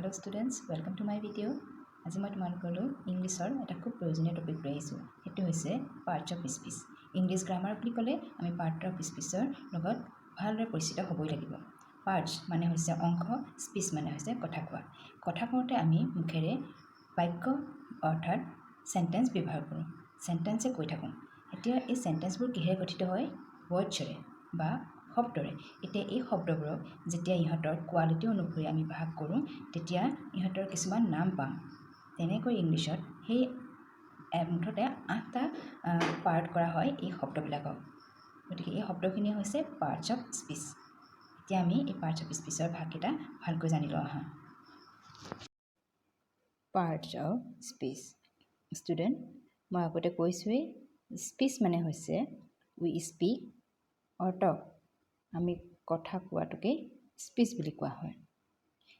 Hello students, welcome to my video. আজি মই তোমালোকলৈ ইংলিছৰ এটা খুব প্ৰয়োজনীয় টপিক লৈ আহিছোঁ। সেইটো হৈছে parts of speech. English grammar বুলি ক'লে আমি পাৰ্ট অফ স্পীচৰ লগত ভালদৰে পৰিচিত হ'বই লাগিব। পাৰ্টছ মানে হৈছে অংশ, স্পীচ মানে হৈছে কথা কোৱা। কথা কওঁতে আমি মুখেৰে বাক্য অৰ্থাৎ চেণ্টেঞ্চ ব্যৱহাৰ কৰোঁ। চেণ্টেঞ্চে কৈ থাকোঁ। এতিয়া এই চেণ্টেঞ্চবোৰ কিহেৰে গঠিত হয়? ৱৰ্ডছেৰে বা শব্দৰে। এতিয়া এই শব্দবোৰক যেতিয়া ইহঁতৰ কোৱালিটি অনুসৰি আমি ভাগ কৰোঁ তেতিয়া ইহঁতৰ কিছুমান নাম পাম। তেনেকৈ ইংলিছত সেই মুঠতে 8টা পাৰ্ট কৰা হয় এই শব্দবিলাকক। গতিকে এই শব্দখিনি হৈছে পাৰ্টছ অফ স্পীচ। এতিয়া আমি এই পাৰ্টছ অফ স্পীচৰ ভাগকেইটা ভালকৈ জানি লওঁ আহা। Parts of speech. ষ্টুডেণ্ট, মই আগতে কৈছোঁৱেই স্পীচ মানে হৈছে উই স্পীক অৰ টক। আমি কথা কোৱাটোকেই স্পীচ বুলি কোৱা হয়।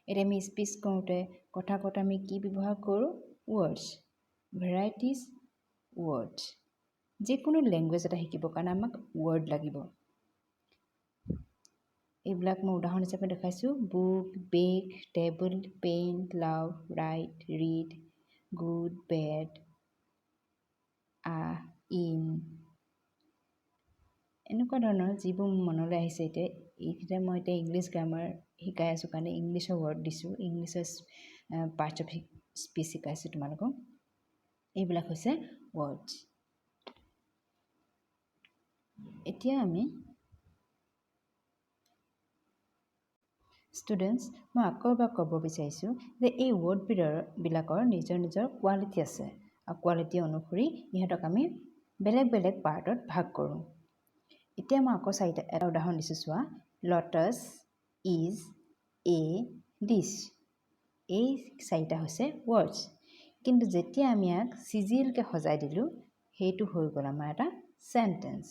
এতিয়া আমি স্পীচ কৰোঁতে কথা কওঁতে আমি কি ব্যৱহাৰ কৰোঁ? Words, varieties words. যিকোনো লেংগুৱেজ এটা শিকিবৰ কাৰণে আমাক ৱৰ্ড লাগিব। এইবিলাক মই উদাহৰণ হিচাপে দেখাইছোঁ। Book, bag, table, paint, love, right, read, good, bed, in. এনেকুৱা ধৰণৰ যিবোৰ মনলৈ আহিছে এতিয়া এইকেইটা মই এতিয়া ইংলিছ গ্ৰামাৰ শিকাই আছোঁ কাৰণে ইংলিছৰ ৱৰ্ড দিছোঁ, ইংলিছৰ পাৰ্টছ অফ স্পীচ শিকাইছোঁ তোমালোকক। এইবিলাক হৈছে ৱৰ্ডছ। এতিয়া আমি ষ্টুডেণ্টছ, মই আকৌ এবাৰ ক'ব বিচাৰিছোঁ যে এই ৱৰ্ডবিলাকৰ নিজৰ নিজৰ কোৱালিটি আছে আৰু কোৱালিটি অনুসৰি ইহঁতক আমি বেলেগ বেলেগ পাৰ্টত ভাগ কৰোঁ। এতিয়া মই আকৌ এটা উদাহৰণ দিছোঁ চোৱা। Lotus, is, A, dish. এই 4টা হৈছে ৱৰ্ডছ। কিন্তু যেতিয়া আমি ইয়াক চিজিলকৈ সজাই দিলোঁ সেইটো হৈ গ'ল আমাৰ এটা চেণ্টেঞ্চ।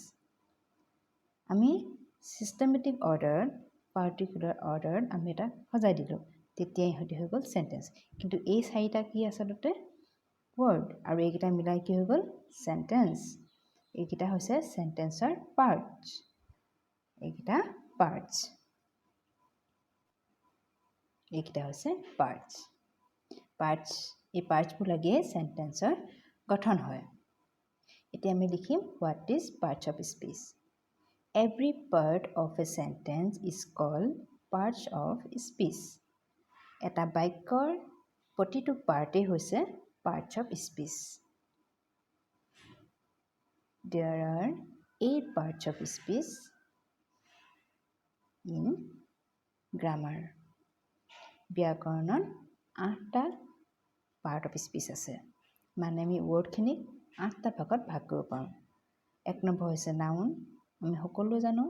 আমি ছিষ্টেমেটিক অৰ্ডাৰত পাৰ্টিকুলাৰ অৰ্ডাৰত আমি এটা সজাই দিলোঁ, তেতিয়া ইহঁতি হৈ গ'ল চেণ্টেঞ্চ। কিন্তু এই 4টা কি আচলতে? ৱৰ্ড। আৰু এইকেইটা মিলাই কি হৈ গ'ল? চেণ্টেঞ্চ। এইকেইটা হৈছে চেণ্টেঞ্চৰ পাৰ্টছ। এইকেইটা পাৰ্টছ। এইকেইটা হৈছে পাৰ্টছ। এই পাৰ্টছবোৰ লাগিয়ে চেণ্টেঞ্চৰ গঠন হয়। এতিয়া আমি লিখিম what is parts of speech. Every part of a sentence is called parts of speech. এটা বাক্যৰ প্ৰতিটো পাৰ্টেই হৈছে parts of speech. There are 8 parts of speech in grammar. ব্যাকৰণত 8টা পাৰ্ট অফ স্পীচ আছে। মানে আমি ৱৰ্ডখিনিক 8টা ভাগত ভাগ কৰিব পাৰোঁ। 1 নম্বৰ হৈছে নাউন। আমি সকলোৱে জানো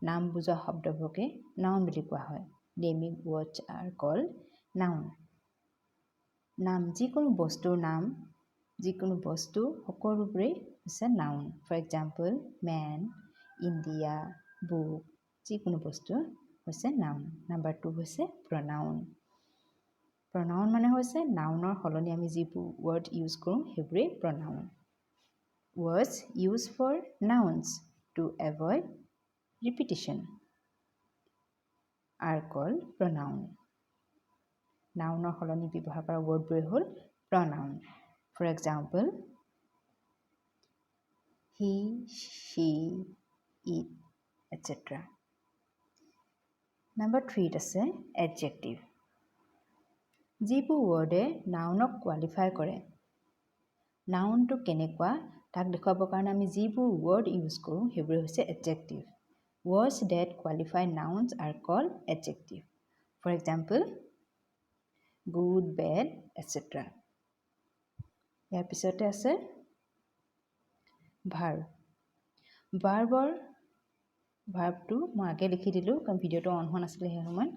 নাম বুজোৱা শব্দবোৰকে নাউন বুলি কোৱা হয়। Naming words are called noun. নাম যিকোনো বস্তুৰ নাম, যিকোনো বস্তু সকলোবোৰেই হৈছে noun. For example men, India, book, যিকোনো বস্তু হৈছে নাউন। নাম্বাৰ 2 হৈছে প্ৰনাউন। প্ৰনাউন মানে হৈছে নাউনৰ সলনি আমি যিবোৰ ৱৰ্ড ইউজ কৰোঁ সেইবোৰেই প্ৰনাউন। Words used for nouns to avoid repetition are called pronoun. নাউনৰ সলনি ব্যৱহাৰ কৰা ৱৰ্ডবোৰে হ'ল pronoun. For example, he, she, it, etc. Number 3 আছে adjective. যিবোৰ ৱৰ্ডে নাউনক কোৱালিফাই কৰে। নাউনটো কেনেকুৱা তাক দেখুৱাবৰ কাৰণে আমি যিবোৰ ৱৰ্ড ইউজ কৰোঁ সেইবোৰে হৈছে adjective. Words that qualify nouns are called adjective. For example, good, bad, etc. ইয়াৰ পিছতে আছে verb. ভাৰ্বটো মই আগে লিখি দিলোঁ কাৰণ ভিডিঅ'টো অন হোৱা নাছিলে সেই সময়ত,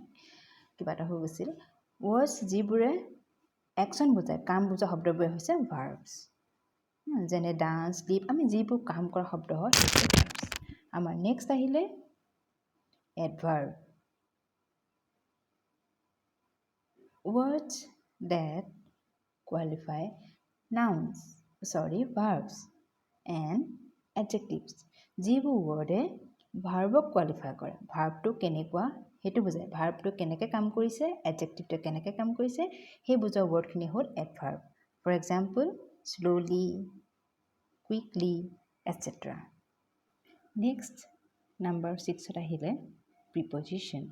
কিবা এটা হৈ গৈছিল। ৱৰ্ডছ যিবোৰে একশ্যন বুজায়, কাম বুজোৱা শব্দবোৰে হৈছে ভাৰ্বছ। যেনে ডান্স, স্লিপ, আমি যিবোৰ কাম কৰা শব্দ হয় সেইবোৰ ভাৰ্বছ। আমাৰ নেক্সট আহিলে এডভাৰ্ব. Words that qualify verbs and adjectives. যিবোৰ ৱৰ্ডে ভাৰ্বক কোৱালিফাই কৰে ভাৰ্বটো কেনেকুৱা সেইটো বুজায় ভাৰ্বটো কেনেকৈ কাম কৰিছে এডজেক্টিভটো কেনেকৈ কাম কৰিছে সেই বুজোৱা ৱৰ্ডখিনি হ'ল adverb for example slowly quickly etcetera next number 6ত আহিলে প্ৰিপজিশ্যন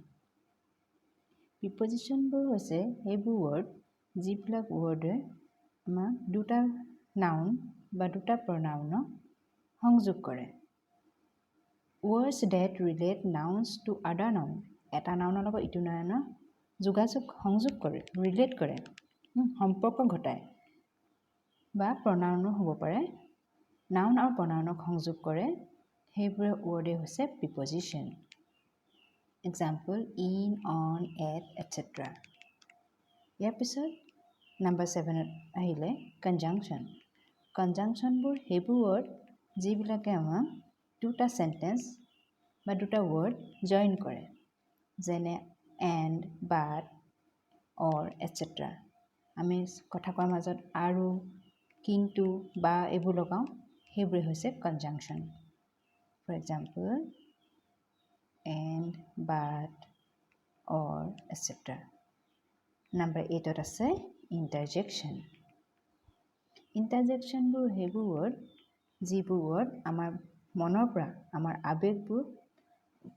প্ৰিপজিশ্যনবোৰ হৈছে সেইবোৰ ৱৰ্ড যিবিলাক ৱৰ্ডে আমাক দুটা নাউন বা দুটা প্ৰনাউনক সংযোগ কৰে words that relate nouns to other noun এটা নাউনৰ লগত ইটো নাউনৰ সংযোগ কৰে ৰিলেট কৰে সম্পৰ্ক ঘটায় বা প্ৰনাউনো হ'ব পাৰে নাউন আৰু প্ৰনাউনক সংযোগ কৰে সেইবোৰে ৱৰ্ডে হৈছে preposition example in on at etcetera ইয়াৰ পিছত নাম্বাৰ 7ত আহিলে কনজাংশ্যনবোৰ সেইবোৰ ৱৰ্ড যিবিলাকে আমাক দুটা চেণ্টেন্স বা দুটা ৱৰ্ড জইন কৰে যেনে এণ্ড বাট অৰ এটচেট্ৰা আমি কথা কোৱাৰ মাজত আৰু কিন্তু বা এইবোৰ লগাওঁ সেইবোৰে হৈছে conjunction for example and but or etcetera number 8ত আছে ইণ্টাৰজেকশ্যনবোৰ সেইবোৰ ৱৰ্ড যিবোৰ ৱৰ্ড আমাৰ মনৰ পৰা আমাৰ আৱেগবোৰ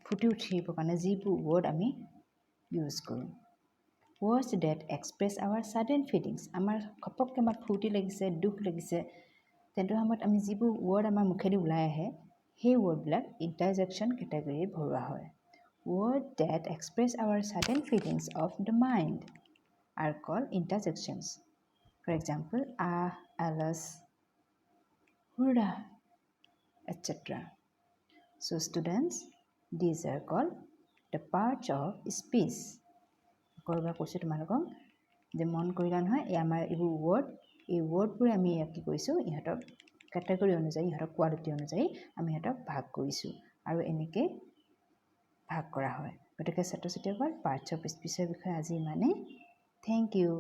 ফুটি উঠিবৰ কাৰণে যিবোৰ ৱৰ্ড আমি ইউজ কৰোঁ words that express our sudden feelings আমাৰ ঘপককৈ আমাৰ ফূৰ্তি লাগিছে দুখ লাগিছে তেনে সময়ত আমি যিবোৰ ৱৰ্ড আমাৰ মুখেদি ওলাই আহে সেই ৱৰ্ডবিলাক ইণ্টাৰজেকশ্যন কেটেগৰীত ভৰোৱা হয় word that express our sudden feelings of the mind are called interjections for example alas hurrah etc. So students, these are called the parts of speech. কৰবা কৈছোঁ তোমালোকক যে মন কৰিলা নহয় এই আমাৰ এইবোৰ ৱৰ্ড এই ৱৰ্ডবোৰে আমি কি কৰিছোঁ ইহঁতক কেটেগৰী অনুযায়ী ইহঁতক কোৱালিটি অনুযায়ী আমি ইহঁতক ভাগ কৰিছোঁ আৰু এনেকৈ ভাগ কৰা হয় গতিকে ছাত্ৰ ছাত্ৰীসকল পাৰ্টছ অফ স্পীচৰ বিষয়ে আজি ইমানেই থেংক ইউ